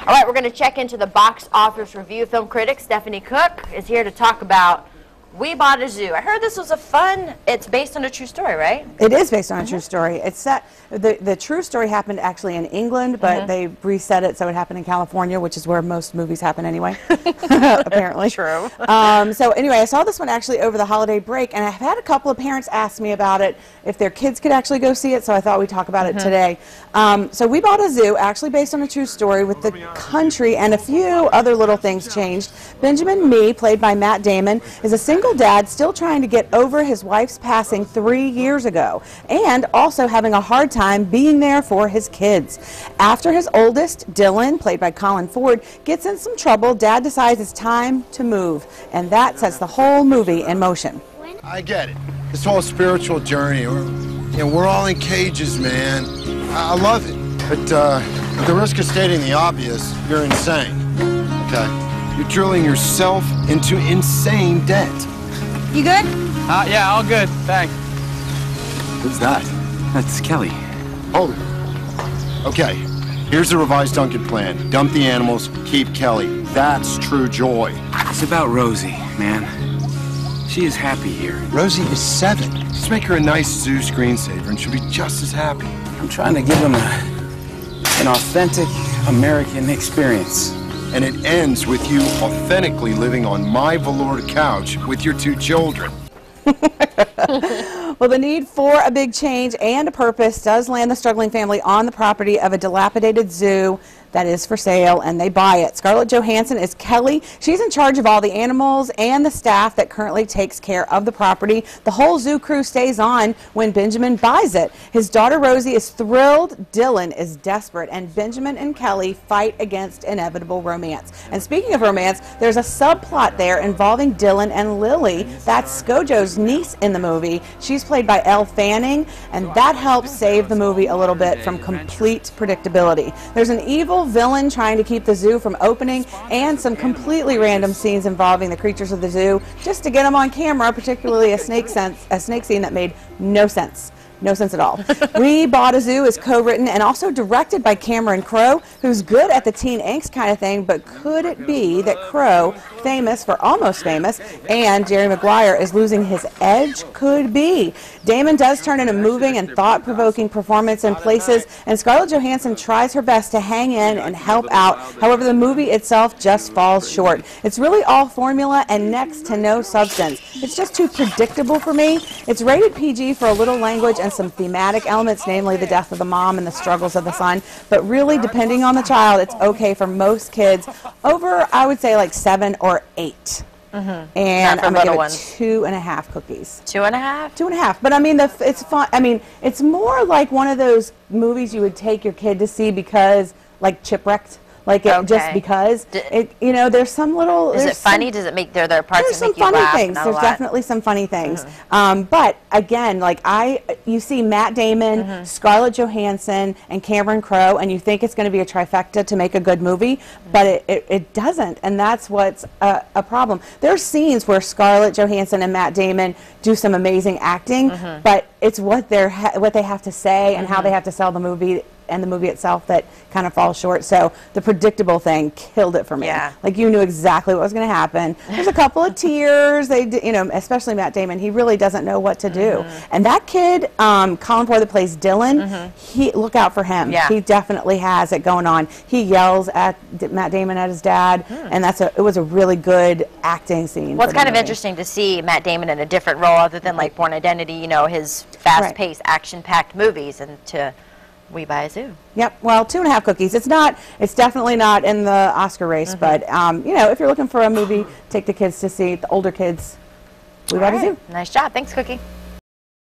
All right, we're going to check into the box office review. Film critic Stephanie Cooke is here to talk about We Bought a Zoo. I heard this was it's based on a true story, right? It is based on a true story. It's set, the true story happened actually in England, but they reset it so it happened in California, which is where most movies happen anyway, apparently. True. So anyway, I saw this one actually over the holiday break, and I've had a couple of parents ask me about it, if their kids could actually go see it, so I thought we'd talk about it today. So We Bought a Zoo, actually based on a true story, with the country and a few other little things changed. Benjamin Mee, played by Matt Damon, is a single dad still trying to get over his wife's passing 3 years ago, and also having a hard time being there for his kids. After his oldest, Dylan, played by Colin Ford, gets in some trouble, Dad decides it's time to move, and that sets the whole movie in motion. I get it. This whole spiritual journey, we're all in cages, man. I love it, but at the risk of stating the obvious, you're insane, okay? You're drilling yourself into insane debt. You good? Yeah, all good, thanks. Who's that? That's Kelly. Hold it. Okay, here's the revised Duncan plan. Dump the animals, keep Kelly. That's true joy. It's about Rosie, man. She is happy here. Rosie is 7. Just make her a nice zoo screensaver and she'll be just as happy. I'm trying to give them an authentic American experience. And it ends with you authentically living on my velour couch with your 2 children. Well, the need for a big change and a purpose does land the struggling family on the property of a dilapidated zoo that is for sale, and they buy it. Scarlett Johansson is Kelly. She's in charge of all the animals and the staff that currently takes care of the property. The whole zoo crew stays on when Benjamin buys it. His daughter Rosie is thrilled, Dylan is desperate, and Benjamin and Kelly fight against inevitable romance. And speaking of romance, there's a subplot there involving Dylan and Lily. That's Scojo's niece in the movie. She's played by Elle Fanning, and that helps save the movie a little bit from complete predictability. There's an evil villain trying to keep the zoo from opening, and some completely random scenes involving the creatures of the zoo just to get them on camera, particularly a snake scene that made no sense. No sense at all. We Bought a Zoo is co-written and also directed by Cameron Crowe, who's good at the teen angst kind of thing, but could it be that Crowe, famous for Almost Famous, and Jerry Maguire is losing his edge? Could be. Damon does turn in a moving and thought-provoking performance in places, and Scarlett Johansson tries her best to hang in and help out. However, the movie itself just falls short. It's really all formula and next to no substance. It's just too predictable for me. It's rated PG for a little language and some thematic elements, namely the death of the mom and the struggles of the son, but really, depending on the child, it's okay for most kids over, I would say, like 7 or 8. And I'm going to give it 2.5 cookies. 2.5? 2.5. But I mean, it's fun. I mean, it's more like one of those movies you would take your kid to see because, like Chipwrecked. Like just because there's some little. Is it funny? Does it make there are parts that make you laugh? There's some funny things. There's definitely some funny things. But again, like you see Matt Damon, Scarlett Johansson, and Cameron Crowe, and you think it's going to be a trifecta to make a good movie, but it doesn't, and that's what's a problem. There's scenes where Scarlett Johansson and Matt Damon do some amazing acting, but it's what they have to say and how they have to sell the movie and the movie itself that kind of falls short. So the predictable thing killed it for me. Yeah. Like, you knew exactly what was going to happen. There's a couple of tears. Especially Matt Damon. He really doesn't know what to do. And that kid, Colin Ford, that plays Dylan, look out for him. Yeah. He definitely has it going on. He yells at Matt Damon at his dad, and it was a really good acting scene. Well, it's kind of interesting to see Matt Damon in a different role other than like Born Identity, his fast-paced, action-packed movies, and to We Buy a Zoo. Yep. Well, 2.5 cookies. It's definitely not in the Oscar race, but if you're looking for a movie, take the kids to see, the older kids. We Buy a Zoo. Nice job. Thanks, Cookie.